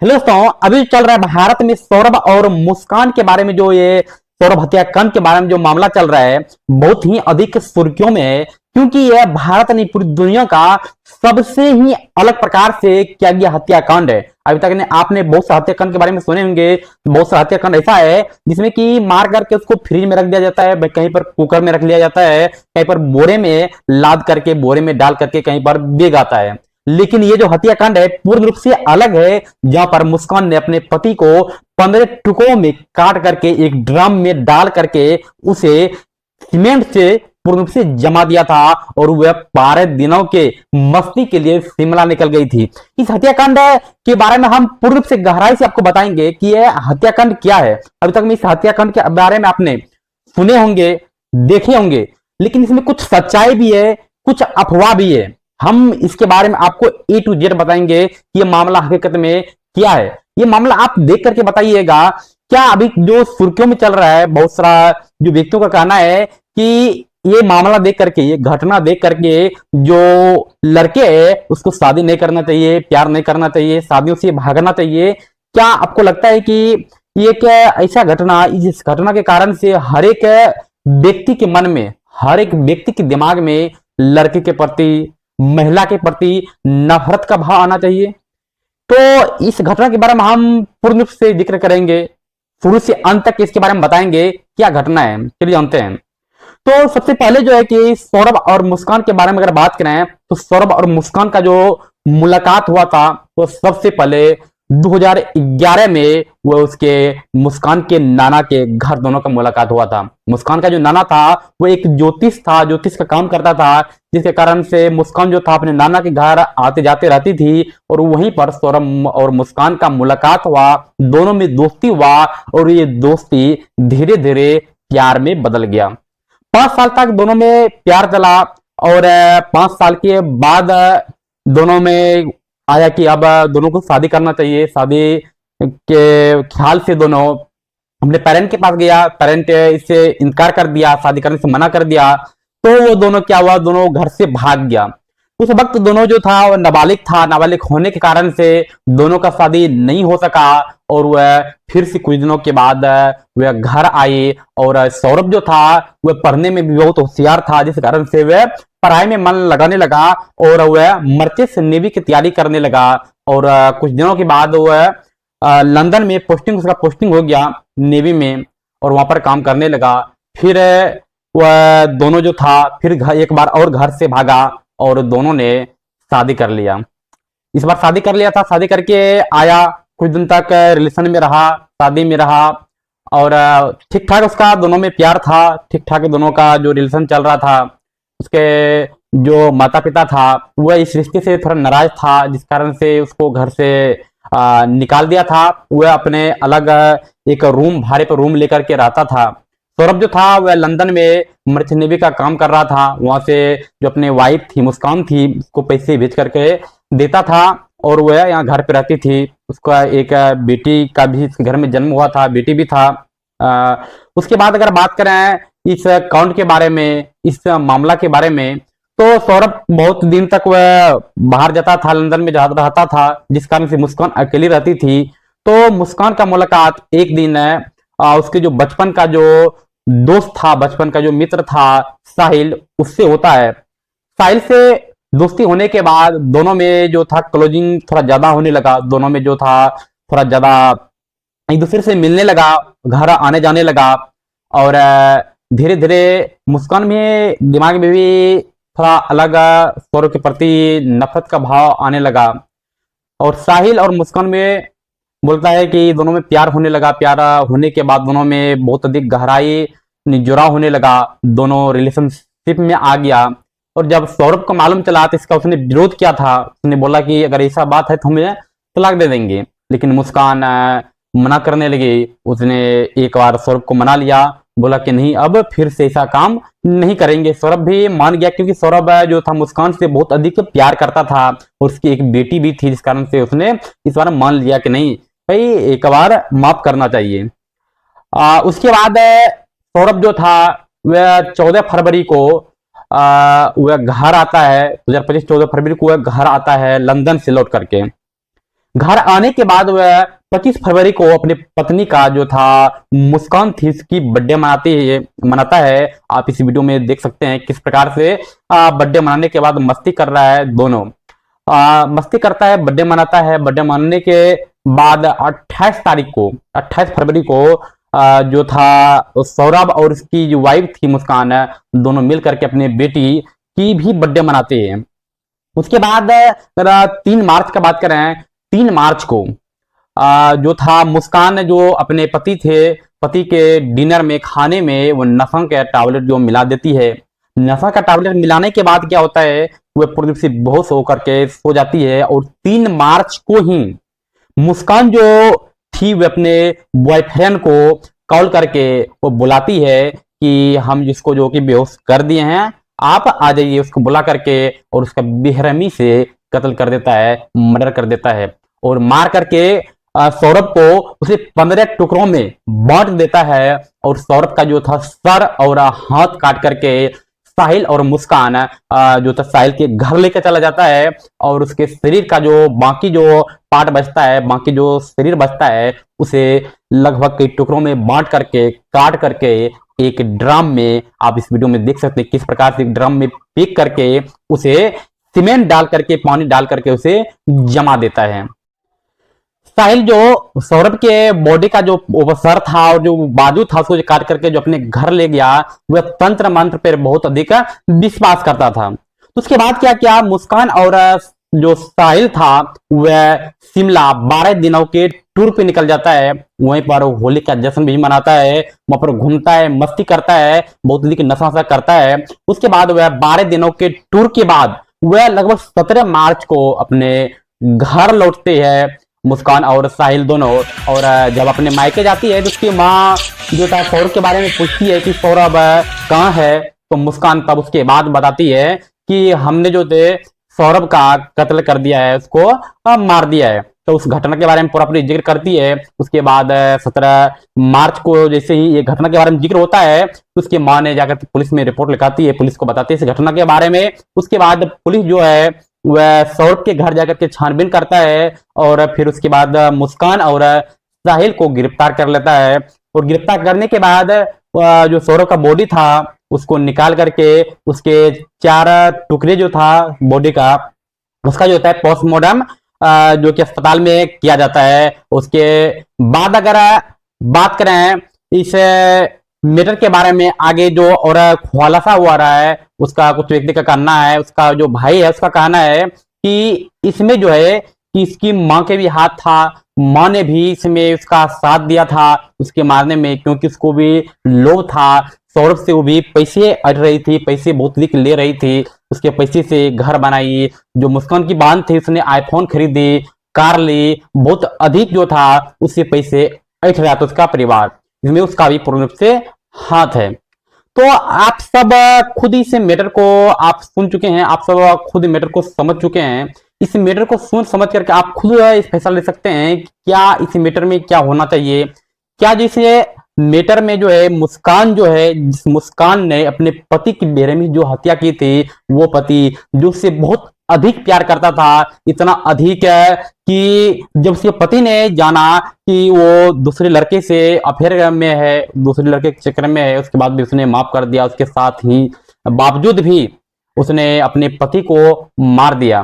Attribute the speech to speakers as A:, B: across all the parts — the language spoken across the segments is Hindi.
A: हेलो दोस्तों, अभी चल रहा है भारत में सौरभ और मुस्कान के बारे में। जो ये सौरभ हत्याकांड के बारे में जो मामला चल रहा है, बहुत ही अधिक सुर्खियों में है, क्योंकि यह भारत नहीं पूरी दुनिया का सबसे ही अलग प्रकार से किया गया हत्याकांड है। अभी तक ने आपने बहुत से हत्याकांड के बारे में सुने होंगे। बहुत सा हत्याकांड ऐसा है जिसमें कि मार करके उसको फ्रिज में रख दिया जाता है, कहीं पर कुकर में रख लिया जाता है, कहीं पर बोरे में लाद करके बोरे में डाल करके कहीं पर बेग आता है। लेकिन ये जो हत्याकांड है पूर्ण रूप से अलग है, जहां पर मुस्कान ने अपने पति को 15 टुकड़ों में काट करके एक ड्रम में डाल करके उसे सीमेंट से पूर्ण रूप से जमा दिया था और वह 12 दिनों के मस्ती के लिए शिमला निकल गई थी। इस हत्याकांड के बारे में हम पूर्ण रूप से गहराई से आपको बताएंगे कि यह हत्याकांड क्या है। अभी तक में इस हत्याकांड के बारे में आपने सुने होंगे, देखे होंगे, लेकिन इसमें कुछ सच्चाई भी है, कुछ अफवाह भी है। हम इसके बारे में आपको ए टू जेड बताएंगे कि ये मामला हकीकत में क्या है। ये मामला आप देख करके बताइएगा। क्या अभी जो सुर्खियों में चल रहा है, बहुत सारा जो व्यक्तियों का कहना है कि ये मामला देख करके, ये घटना देख करके जो लड़के है उसको शादी नहीं करना चाहिए, प्यार नहीं करना चाहिए, शादियों से भागना चाहिए। क्या आपको लगता है कि ये क्या ऐसा घटना, इस घटना के कारण से हर एक व्यक्ति के मन में, हर एक व्यक्ति के दिमाग में लड़के के प्रति, महिला के प्रति नफरत का भाव आना चाहिए? तो इस घटना के बारे में हम पूर्ण रूप से जिक्र करेंगे, शुरू से अंत तक इसके बारे में बताएंगे क्या घटना है। चलिए जानते हैं। तो सबसे पहले जो है कि सौरभ और मुस्कान के बारे में अगर बात करें तो सौरभ और मुस्कान का जो मुलाकात हुआ था वो सबसे पहले 2011 में वो उसके मुस्कान के नाना के घर दोनों का मुलाकात हुआ था। मुस्कान का जो नाना था वो एक ज्योतिष था, ज्योतिष का काम करता था, जिसके कारण से मुस्कान जो था अपने नाना के घर आते जाते रहती थी और वहीं पर सौरभ और मुस्कान का मुलाकात हुआ, दोनों में दोस्ती हुआ और ये दोस्ती धीरे धीरे प्यार में बदल गया। 5 साल तक दोनों में प्यार चला और 5 साल के बाद दोनों में आया कि अब दोनों को शादी करना चाहिए। शादी के ख्याल से दोनों अपने पेरेंट के पास गया, पेरेंट इससे इनकार कर दिया, शादी करने से मना कर दिया। तो वो दोनों क्या हुआ, दोनों घर से भाग गया। उस वक्त दोनों जो था वो नाबालिग था, नाबालिग होने के कारण से दोनों का शादी नहीं हो सका और वह फिर से कुछ दिनों के बाद वह घर आई। और सौरभ जो था वह पढ़ने में भी बहुत होशियार था, जिस कारण से वह पढ़ाई में मन लगाने लगा और वह मर्चेंट नेवी की तैयारी करने लगा। और कुछ दिनों के बाद वह लंदन में उसका पोस्टिंग हो गया नेवी में और वहां पर काम करने लगा। फिर वह दोनों जो था फिर एक बार और घर से भागा और दोनों ने शादी कर लिया। इस बार शादी कर लिया था, शादी करके आया, कुछ दिन तक रिलेशन में रहा, शादी में रहा और ठीक ठाक उसका दोनों में प्यार था, ठीक ठाक दोनों का जो रिलेशन चल रहा था। उसके जो माता पिता था वह इस रिश्ते से थोड़ा नाराज था, जिस कारण से उसको घर से निकाल दिया था। वह अपने अलग एक रूम, भाड़े पर रूम लेकर के रहता था। सौरभ जो था वह लंदन में मर्चेंट नेवी का काम कर रहा था, वहां से जो अपने वाइफ थी मुस्कान थी उसको पैसे भेज करके देता था और वह यहाँ घर पे रहती थी। उसका एक बेटी का भी घर में जन्म हुआ था, बेटी भी था। उसके बाद अगर बात करें इस कांड के बारे में, इस मामला के बारे में, तो सौरभ बहुत दिन तक वह बाहर जाता था, लंदन में रहता था, जिस कारण से मुस्कान अकेली रहती थी। तो मुस्कान का मुलाकात एक दिन उसके जो बचपन का जो दोस्त था, बचपन का जो मित्र था साहिल, उससे होता है। साहिल से दोस्ती होने के बाद दोनों में जो था क्लोजिंग थोड़ा ज्यादा होने लगा, दोनों में जो था थोड़ा ज्यादा एक दूसरे से मिलने लगा, घर आने जाने लगा और धीरे धीरे मुस्कान में दिमाग में भी थोड़ा अलग सौरभ के प्रति नफरत का भाव आने लगा। और साहिल और मुस्कान में बोलता है कि दोनों में प्यार होने लगा। प्यार होने के बाद दोनों में बहुत अधिक गहराई जुड़ाव होने लगा, दोनों रिलेशनशिप में आ गया। और जब सौरभ को मालूम चला तो इसका उसने विरोध किया था, उसने बोला कि अगर ऐसा बात है तो हमें तलाक दे देंगे। लेकिन मुस्कान मना करने लगी। उसने एक बार सौरभ को मना लिया, बोला कि नहीं अब फिर से ऐसा काम नहीं करेंगे। सौरभ भी मान गया, क्योंकि सौरभ जो था मुस्कान से बहुत अधिक प्यार करता था और उसकी एक बेटी भी थी, जिस कारण से उसने इस बार मान लिया कि नहीं भाई एक बार माफ करना चाहिए। उसके बाद सौरभ जो था वह 14 फरवरी को वह घर आता है, 2025 14 फरवरी को वह घर आता है लंदन से लौट करके। घर आने के बाद वह 25 फरवरी को अपनी पत्नी का जो था मुस्कान थी उसकी बर्थडे मनाता है। आप इस वीडियो में देख सकते हैं किस प्रकार से बर्थडे मनाने के बाद मस्ती कर रहा है दोनों। मस्ती करता है, बर्थडे मनाता है। बर्थडे मनाने के बाद 28 फरवरी को जो था सौरभ और उसकी जो वाइफ थी मुस्कान, दोनों मिल करके अपने बेटी की भी बर्थडे मनाते हैं। उसके बाद 3 मार्च का बात करें, 3 मार्च को जो था मुस्कान जो अपने पति थे, पति के डिनर में खाने में वो नशा का टैबलेट जो मिला देती है। नशा का टैबलेट मिलाने के बाद क्या होता है, वह पूरी तरह से बेहोश होकर के सो जाती है। और 3 मार्च को ही मुस्कान जो थी वह अपने बॉयफ्रेंड को कॉल करके वो बुलाती है कि हम जिसको जो कि बेहोश कर दिए हैं आप आ जाइए। उसको बुला करके और उसका बेरहमी से कत्ल कर देता है, मर्डर कर देता है और मार करके सौरभ को उसे 15 टुकड़ों में बांट देता है। और सौरभ का जो था सर और हाथ काट करके साहिल और मुस्कान जो था साहिल के घर लेकर चला जाता है। और उसके शरीर का जो बाकी जो पार्ट बचता है, बाकी जो शरीर बचता है, उसे लगभग कई टुकड़ों में बांट करके काट करके एक ड्रम में, आप इस वीडियो में देख सकते हैं किस प्रकार से ड्रम में पैक करके उसे सीमेंट डाल करके, पानी डाल करके उसे जमा देता है। साहिल जो सौरभ के बॉडी का जो सर था और जो बाजू था उसको काट करके जो अपने घर ले गया, वह तंत्र मंत्र पर बहुत अधिक विश्वास करता था। तो उसके बाद क्या किया, मुस्कान और जो साहिल था वह शिमला 12 दिनों के टूर पे निकल जाता है। वहीं पर होली का जश्न भी मनाता है, वहां पर घूमता है, मस्ती करता है, बहुत अधिक नशा करता है। उसके बाद वह 12 दिनों के टूर के बाद वह लगभग 17 मार्च को अपने घर लौटते हैं, मुस्कान और साहिल दोनों। और जब अपने मायके जाती है तो उसकी माँ जो था सौरभ के बारे में पूछती है कि सौरभ कहाँ है। तो मुस्कान तब उसके बाद बताती है कि हमने जो थे सौरभ का कत्ल कर दिया है, उसको मार दिया है। तो उस घटना के बारे में पूरा पूरी जिक्र करती है। उसके बाद 17 मार्च को जैसे ही ये घटना के बारे में जिक्र होता है तो उसकी माँ ने जाकर पुलिस में रिपोर्ट लिखाती है, पुलिस को बताती है इस घटना के बारे में। उसके बाद पुलिस जो है वह सौरभ के घर जाकर के छानबीन करता है और फिर उसके बाद मुस्कान और साहिल को गिरफ्तार कर लेता है। और गिरफ्तार करने के बाद जो सौरभ का बॉडी था उसको निकाल करके उसके 4 टुकड़े जो था बॉडी का, उसका जो होता है पोस्टमार्टम जो कि अस्पताल में किया जाता है। उसके बाद अगर बात करें इस मैटर के बारे में आगे जो और खुलासा हुआ रहा है, उसका कुछ व्यक्ति का कहना है, उसका जो भाई है उसका कहना है कि इसमें जो है कि इसकी माँ के भी हाथ था, माँ ने भी इसमें उसका साथ दिया था उसके मारने में, क्योंकि उसको भी लोभ था। सौरभ से वो भी पैसे अड़ रही थी, पैसे बहुत अधिक ले रही थी, उसके पैसे से घर बनाई। जो मुस्कान की बहन थी उसने आईफोन खरीदी, कार ली, बहुत अधिक जो था उससे पैसे ऐठ रहा था उसका परिवार, इसमें उसका भी पूर्ण रूप से हाथ है। तो आप सब खुद इस मैटर को आप सुन चुके हैं, आप सब खुद मैटर को समझ चुके हैं। इस मैटर को सुन समझ करके आप खुद इस फैसला ले सकते हैं कि क्या इस मैटर में क्या होना चाहिए। क्या जैसे मैटर में जो है मुस्कान जो है, जिस मुस्कान ने अपने पति की बेरहमी जो हत्या की थी, वो पति जो उससे बहुत अधिक प्यार करता था, इतना अधिक है कि जब उसके पति ने जाना कि वो दूसरे लड़के से अफेयर में है, दूसरे लड़के के चक्कर में है, उसके बाद भी उसने माफ कर दिया। उसके साथ ही बावजूद भी उसने अपने पति को मार दिया।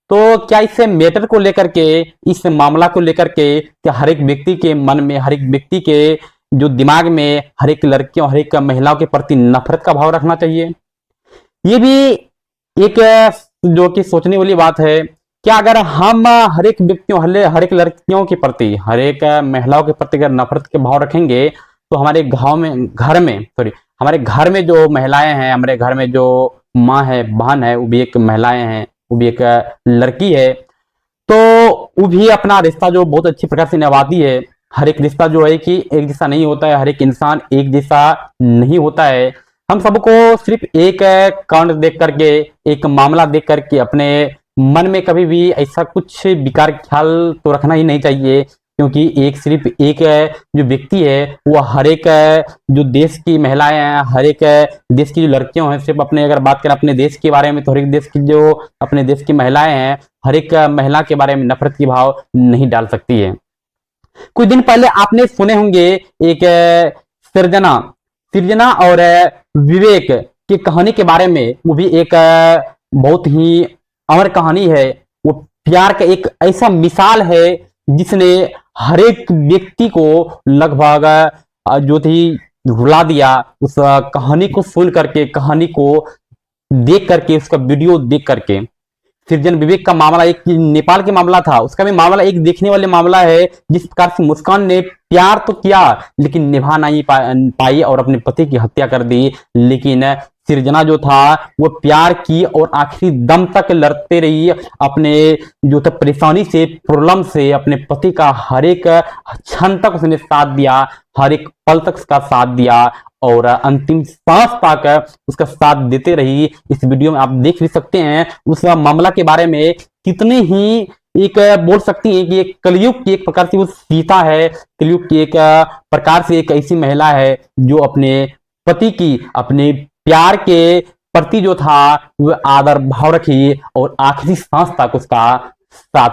A: तो क्या इस मैटर को लेकर के, इस मामला को लेकर के क्या हर एक व्यक्ति के मन में, हर एक व्यक्ति के जो दिमाग में हर एक लड़कियों, हर एक महिलाओं के प्रति नफरत का भाव रखना चाहिए? ये भी एक जो कि सोचने वाली बात है। क्या अगर हम हर एक व्यक्तियों, हर एक लड़कियों के प्रति, हर एक महिलाओं के प्रति अगर नफरत के भाव रखेंगे तो हमारे हमारे घर में जो महिलाएं हैं, हमारे घर में जो माँ है, बहन है, वो भी एक महिलाएं हैं, वो भी एक लड़की है, तो वो भी अपना रिश्ता जो बहुत अच्छी प्रकार से निभाती है। हर एक रिश्ता जो है कि एक जैसा नहीं होता है, हर एक इंसान एक जैसा नहीं होता है। हम सबको सिर्फ एक कांड देख करके, एक मामला देख करके अपने मन में कभी भी ऐसा कुछ विकार ख्याल तो रखना ही नहीं चाहिए, क्योंकि सिर्फ एक जो व्यक्ति है वो हर एक जो देश की महिलाएं हैं, हर एक देश की जो लड़कियां हैं, सिर्फ अपने अगर बात करें अपने देश के बारे में तो हर एक देश की जो अपने देश की महिलाएं हैं, हर एक महिला के बारे में नफरत की भाव नहीं डाल सकती है। कुछ दिन पहले आपने सुने होंगे एक सृजना और विवेक की कहानी के बारे में। वो भी एक बहुत ही अमर कहानी है। वो प्यार का एक ऐसा मिसाल है जिसने हर एक व्यक्ति को लगभग जो थी रुला दिया। उस कहानी को सुन करके, कहानी को देख करके, उसका वीडियो देख करके। सृजन विवेक का मामला एक नेपाल के मामला था, उसका भी मामला एक देखने वाले मामला है। जिस प्रकार से मुस्कान ने प्यार तो किया लेकिन निभा नहीं पाई और अपने पति की हत्या कर दी। लेकिन सृजना जो था वो प्यार की और आखिरी दम तक लड़ते रही। अपने जो था परेशानी से, प्रॉब्लम से, अपने पति का हर एक क्षण तक उसने साथ दिया, हर एक पल तक उसका साथ दिया और अंतिम सांस तक उसका साथ देते रही। इस वीडियो में आप देख भी सकते हैं उस मामला के बारे में। कितने ही एक बोल सकती है कि एक कलयुग की एक प्रकार से वो सीता है, कलयुग की एक प्रकार से एक ऐसी महिला है जो अपने पति की, अपने प्यार के प्रति जो था वो आदर भाव रखी और आखिरी सांस तक उसका साथ